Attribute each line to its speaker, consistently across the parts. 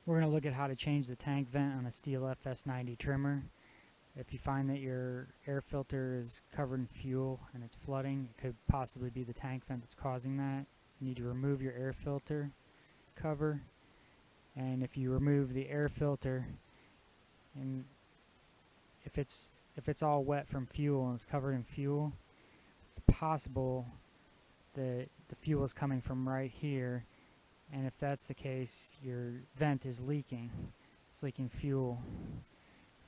Speaker 1: We're going to look at how to change the tank vent on a Stihl FS90 trimmer. If you find that your air filter is covered in fuel and it's flooding, it could possibly be the tank vent that's causing that. You need to remove your air filter cover, and if you remove the air filter, and if it's all wet from fuel and it's covered in fuel, it's possible that the fuel is coming from right here, and if that's the case, your vent is leaking. It's leaking fuel.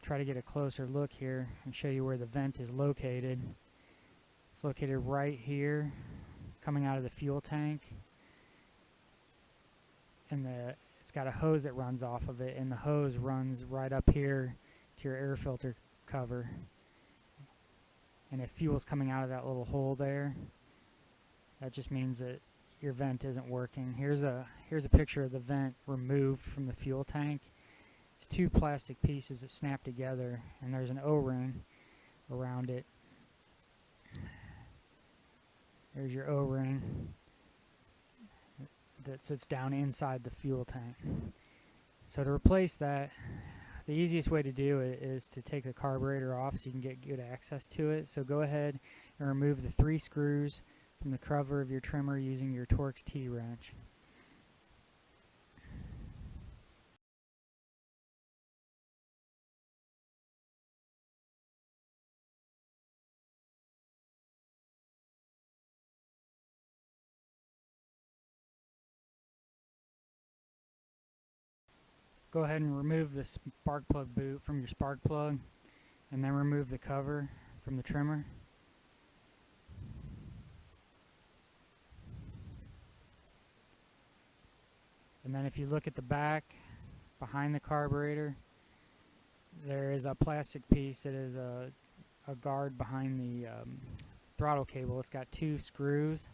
Speaker 1: Try to get a closer look here and show you where the vent is located. It's located right here, coming out of the fuel tank, and it's got a hose that runs off of it, and the hose runs right up here to your air filter cover. And if fuel's coming out of that little hole there, that just means that your vent isn't working. Here's a picture of the vent removed from the fuel tank. It's two plastic pieces that snap together, and there's an O-ring around it. There's your O-ring that sits down inside the fuel tank. So to replace that, the easiest way to do it is to take the carburetor off so you can get good access to it. So go ahead and remove the 3 screws from the cover of your trimmer using your Torx T-Wrench. Go ahead and remove the spark plug boot from your spark plug, and then remove the cover from the trimmer. And then if you look at the back, behind the carburetor, there is a plastic piece that is a guard behind the throttle cable. It's got 2 screws.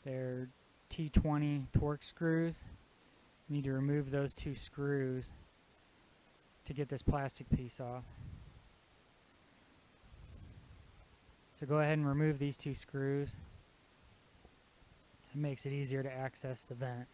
Speaker 1: They're T20 Torks screws. You need to remove those 2 screws to get this plastic piece off. So go ahead and remove these 2 screws. It makes it easier to access the vent.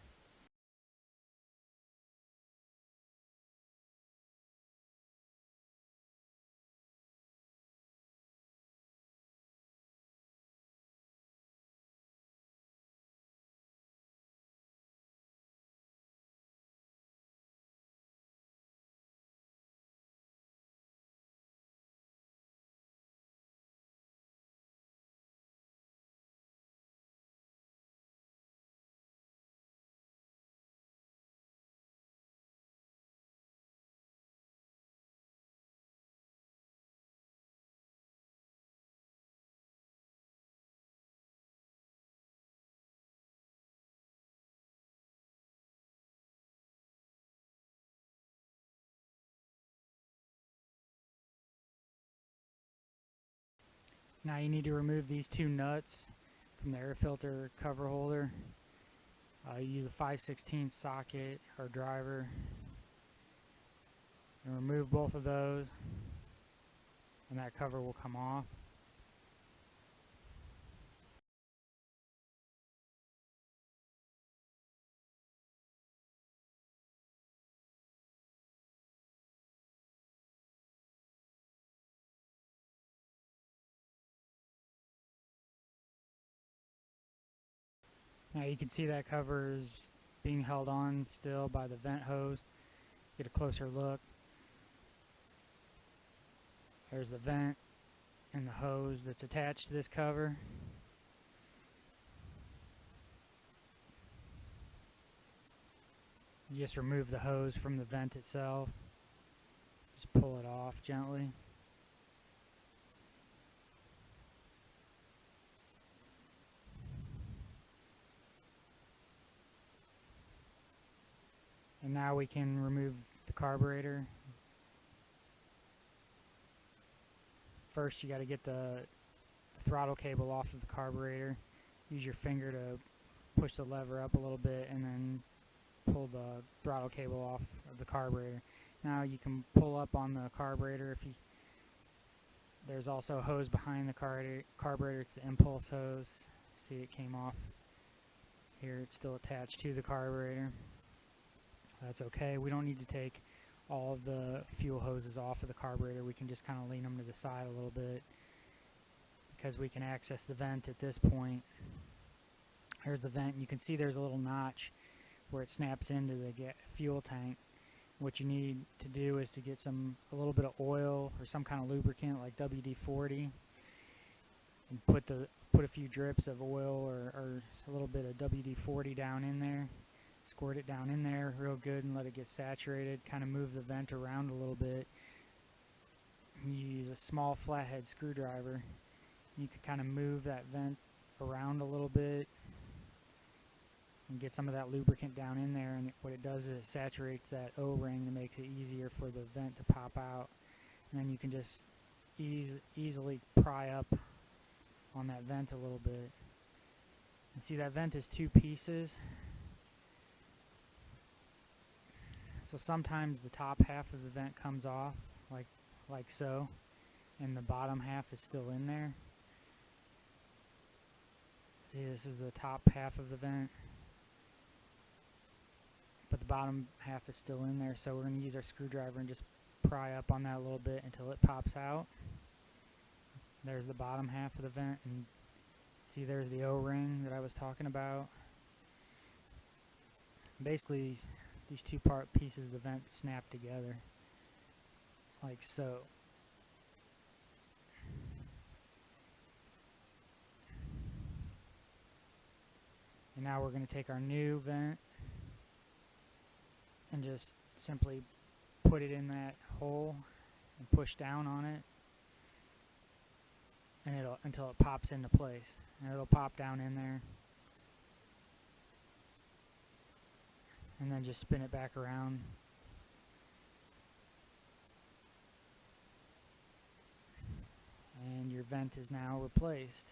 Speaker 1: Now you need to remove these 2 nuts from the air filter cover holder. Use a 5/16 socket or driver and remove both of those, and that cover will come off. Now you can see that cover is being held on still by the vent hose. Get a closer look. There's the vent and the hose that's attached to this cover. You just remove the hose from the vent itself. Just pull it off gently. And now we can remove the carburetor. First you got to get the throttle cable off of the carburetor. Use your finger to push the lever up a little bit and then pull the throttle cable off of the carburetor. Now you can pull up on the carburetor. There's also a hose behind the carburetor. It's the impulse hose. See, it came off here. It's still attached to the carburetor. That's okay. We don't need to take all of the fuel hoses off of the carburetor. We can just kind of lean them to the side a little bit because we can access the vent at this point. Here's the vent. You can see there's a little notch where it snaps into the fuel tank. What you need to do is to get a little bit of oil or some kind of lubricant like WD-40 and put a few drips of oil or a little bit of WD-40 down in there. Squirt it down in there real good and let it get saturated. Kind of move the vent around a little bit. You use a small flathead screwdriver. You can kind of move that vent around a little bit and get some of that lubricant down in there, and what it does is it saturates that O-ring and makes it easier for the vent to pop out. And then you can just easily pry up on that vent a little bit. And see, that vent is 2 pieces. So sometimes the top half of the vent comes off, like so, and the bottom half is still in there. See, this is the top half of the vent, but the bottom half is still in there, so we're going to use our screwdriver and just pry up on that a little bit until it pops out. There's the bottom half of the vent, and see, there's the O-ring that I was talking about. Basically, these 2 pieces of the vent snap together, like so. And now we're going to take our new vent and just simply put it in that hole and push down on it, and until it pops into place. And it'll pop down in there. And then just spin it back around. And your vent is now replaced.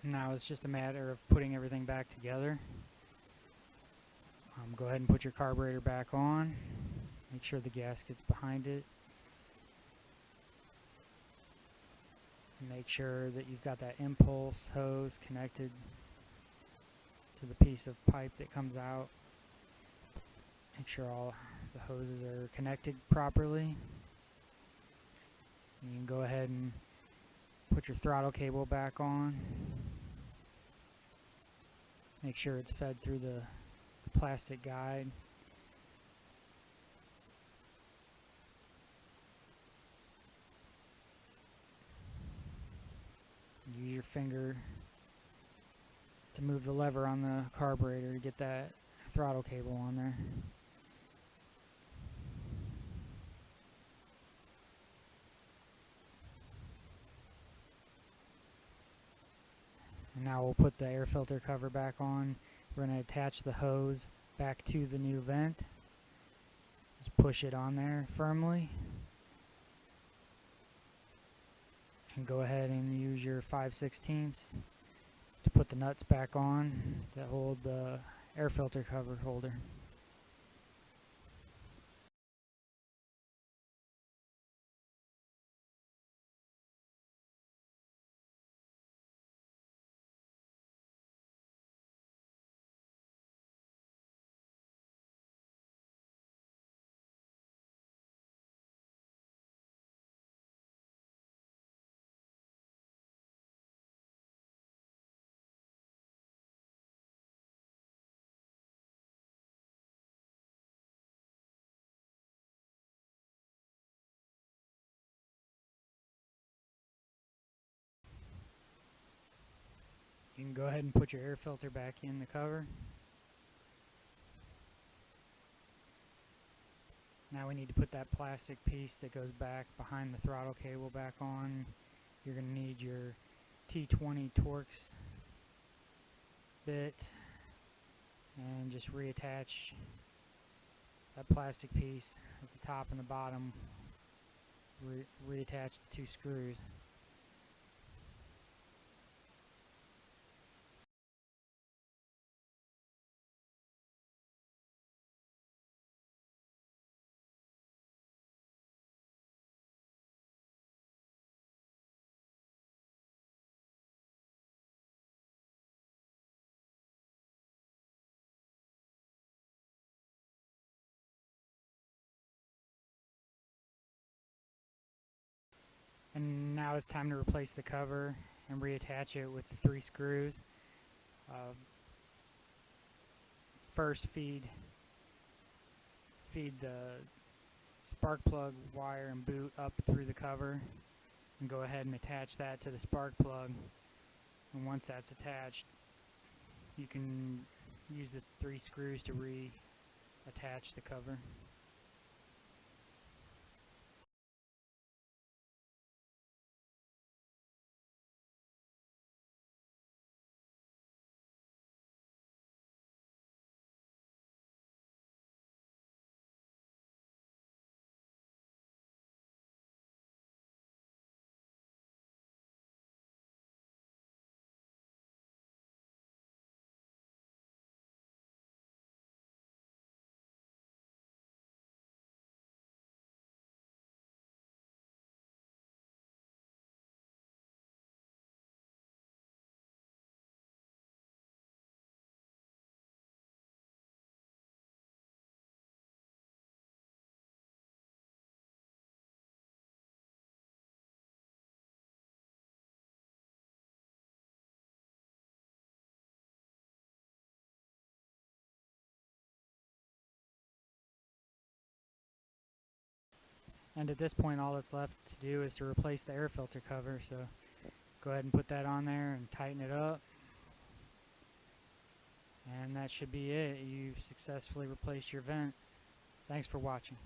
Speaker 1: Now it's just a matter of putting everything back together. Go ahead and put your carburetor back on. Make sure the gasket's behind it. Make sure that you've got that impulse hose connected to the piece of pipe that comes out. Make sure all the hoses are connected properly. You can go ahead and put your throttle cable back on. Make sure it's fed through the plastic guide. Use your finger to move the lever on the carburetor to get that throttle cable on there. And now we'll put the air filter cover back on. We're going to attach the hose back to the new vent. Just push it on there firmly. And go ahead and use your 5/16 to put the nuts back on that hold the air filter cover holder. You can go ahead and put your air filter back in the cover. Now we need to put that plastic piece that goes back behind the throttle cable back on. You're going to need your T20 Torks bit and just reattach that plastic piece at the top and the bottom. Reattach the 2 screws. And now it's time to replace the cover and reattach it with the 3 screws. First feed the spark plug wire and boot up through the cover, and go ahead and attach that to the spark plug. And once that's attached, you can use the 3 screws to reattach the cover. And at this point, all that's left to do is to replace the air filter cover. So go ahead and put that on there and tighten it up. And that should be it. You've successfully replaced your vent. Thanks for watching.